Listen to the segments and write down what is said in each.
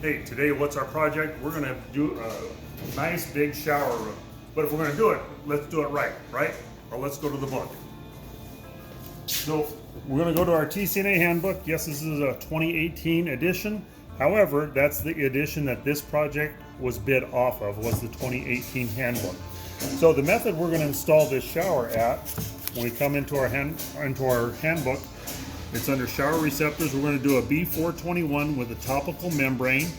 hey, today what's our project? We're gonna do a nice big shower room. But if we're gonna do it, let's do it right? Or let's go to the book. So we're gonna go to our TCNA handbook. Yes, this is a 2018 edition. However, that's the edition that this project was bid off of, was the 2018 handbook. So the method we're gonna install this shower at, when we come into our handbook, it's under shower receptors. We're going to do a B421 with a topical membrane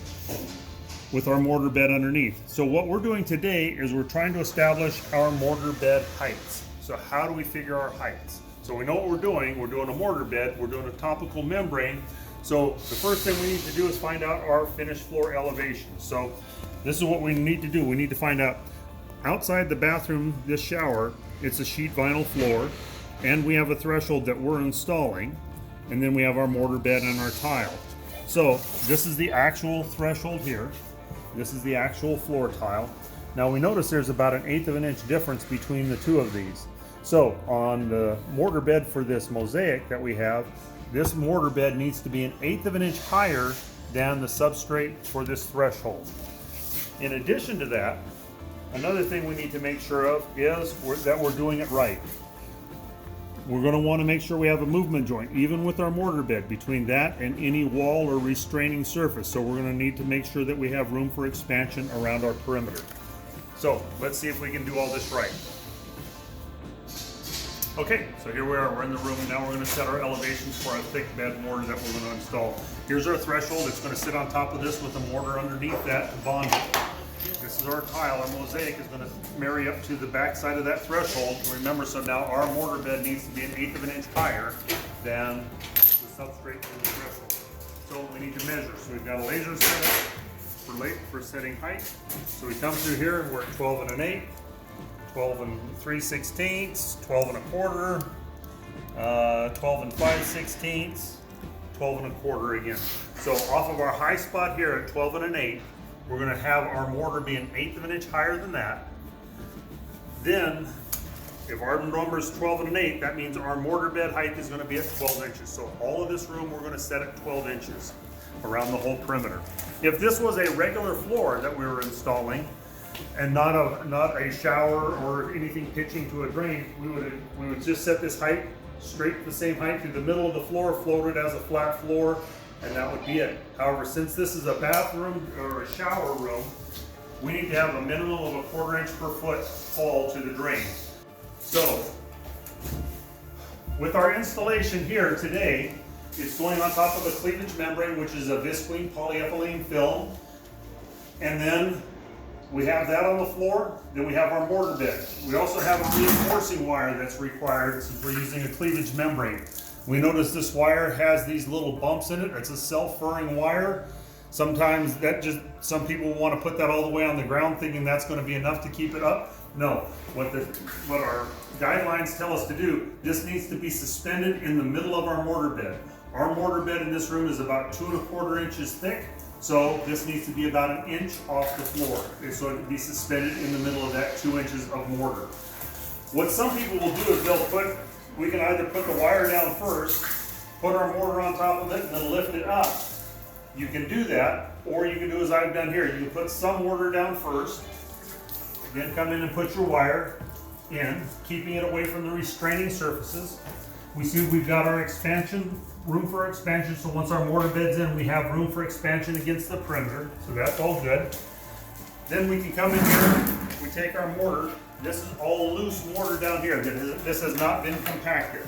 with our mortar bed underneath. So what we're doing today is we're trying to establish our mortar bed heights. So how do we figure our heights? So we know what we're doing. We're doing a mortar bed. We're doing a topical membrane. So the first thing we need to do is find out our finished floor elevation. So this is what we need to do. We need to find out outside the bathroom, this shower, it's a sheet vinyl floor, and we have a threshold that we're installing. And then we have our mortar bed and our tile. So this is the actual threshold here. This is the actual floor tile. Now we notice there's about 1/8 of an inch difference between the two of these. So on the mortar bed for this mosaic that we have, this mortar bed needs to be 1/8 of an inch higher than the substrate for this threshold. In addition to that, another thing we need to make sure of is that we're doing it right. We're going to want to make sure we have a movement joint, even with our mortar bed, between that and any wall or restraining surface. So we're going to need to make sure that we have room for expansion around our perimeter. So let's see if we can do all this right. Okay, so here we are, we're in the room. Now we're going to set our elevations for our thick bed mortar that we're going to install. Here's our threshold. It's going to sit on top of this with a mortar underneath that to bond it. This is our tile. Our mosaic is going to marry up to the back side of that threshold. Remember, so now our mortar bed needs to be 1/8 of an inch higher than the substrate for the threshold. So we need to measure. So we've got a laser set for setting height. So we come through here, we're at 12 1/8, 12 3/16, 12 1/4, 12 5/16, 12 1/4 again. So off of our high spot here at 12 1/8, we're going to have our mortar be 1/8 of an inch higher than that. Then, if our number is 12 1/8, that means our mortar bed height is going to be at 12 inches. So all of this room we're going to set at 12 inches around the whole perimeter. If this was a regular floor that we were installing, and not a shower or anything pitching to a drain, we would just set this height straight the same height through the middle of the floor, float it as a flat floor, and that would be it. However, since this is a bathroom or a shower room, we need to have a minimum of 1/4 inch per foot fall to the drain. So, with our installation here today, it's going on top of a cleavage membrane, which is a visqueen polyethylene film. And then we have that on the floor, then we have our mortar bed. We also have a reinforcing wire that's required since we're using a cleavage membrane. We notice this wire has these little bumps in it. It's a self-furring wire. Sometimes some people want to put that all the way on the ground thinking that's going to be enough to keep it up. No, what our guidelines tell us to do, this needs to be suspended in the middle of our mortar bed. Our mortar bed in this room is about 2 1/4 inches thick. So this needs to be about 1 inch off the floor. So it can be suspended in the middle of that 2 inches of mortar. What some people will do is we can either put the wire down first, put our mortar on top of it, and then lift it up. You can do that, or you can do as I've done here. You can put some mortar down first, then come in and put your wire in, keeping it away from the restraining surfaces. We see we've got our room for expansion, so once our mortar bed's in, we have room for expansion against the perimeter, so that's all good. Then we can come in here, we take our mortar. This is all loose mortar down here. This has not been compacted.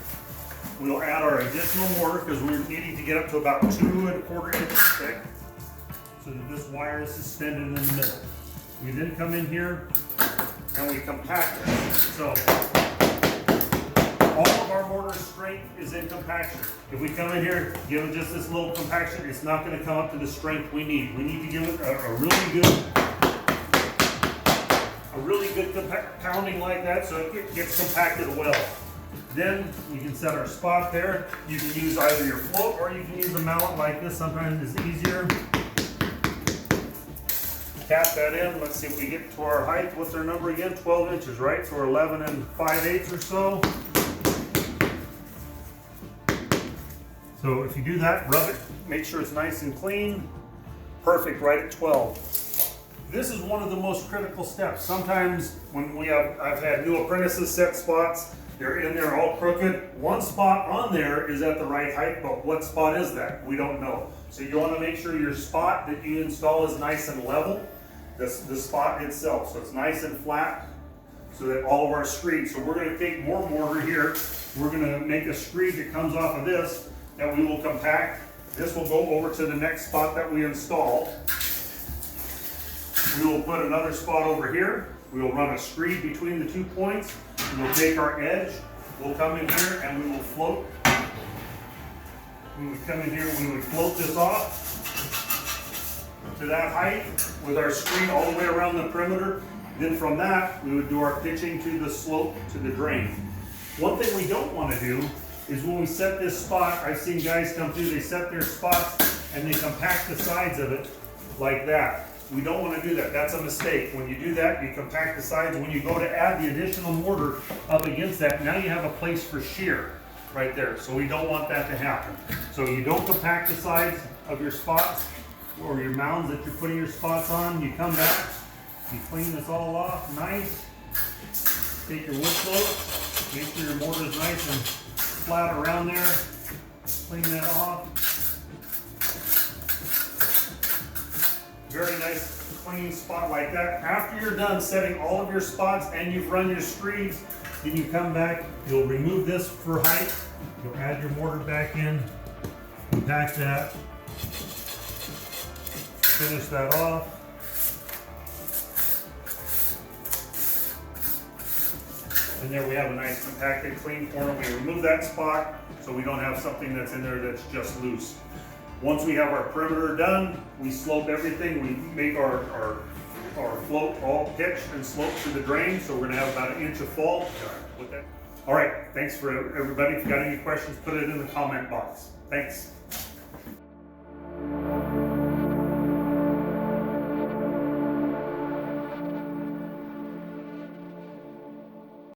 We'll add our additional mortar because we're needing to get up to about 2 1/4 inches thick so that this wire is suspended in the middle. We then come in here and we compact it. So all of our mortar strength is in compaction. If we come in here, give it just this little compaction, it's not going to come up to the strength we need. We need to give it a really good pounding like that so it gets compacted well. Then we can set our spot there. You can use either your float or you can use a mallet like this. Sometimes it's easier. Tap that in. Let's see if we get to our height. What's our number again? 12 inches, right? So we're 11 5/8 or so. So if you do that, rub it, make sure it's nice and clean. Perfect, right at 12. This is one of the most critical steps. Sometimes when I've had new apprentices set spots, they're in there all crooked. One spot on there is at the right height, but what spot is that? We don't know. So you want to make sure your spot that you install is nice and level, the spot itself. So it's nice and flat, so that all of our screeds. So we're going to take more mortar here. We're going to make a screed that comes off of this that we will compact. This will go over to the next spot that we install. We will put another spot over here. We will run a screed between the 2 points. We will take our edge. We'll come in here and we will float. We would come in here, we would float this off to that height with our screen all the way around the perimeter. Then from that, we would do our pitching to the slope to the drain. One thing we don't want to do is when we set this spot, I've seen guys come through, they set their spots and they compact the sides of it like that. We don't want to do that. That's a mistake. When you do that, you compact the sides. When you go to add the additional mortar up against that, now you have a place for shear right there. So we don't want that to happen. So you don't compact the sides of your spots or your mounds that you're putting your spots on. You come back, you clean this all off nice. Take your wood float, make sure your mortar is nice and flat around there. Clean that off. Very nice clean spot like that. After you're done setting all of your spots and you've run your screeds, then you come back, you'll remove this for height, you'll add your mortar back in, compact that, finish that off. And there we have a nice compacted clean corner. We remove that spot so we don't have something that's in there that's just loose. Once we have our perimeter done, we slope everything. We make our float all pitched and sloped to the drain. So we're gonna have about 1 inch of fall. All right, thanks for everybody. If you got any questions, put it in the comment box. Thanks.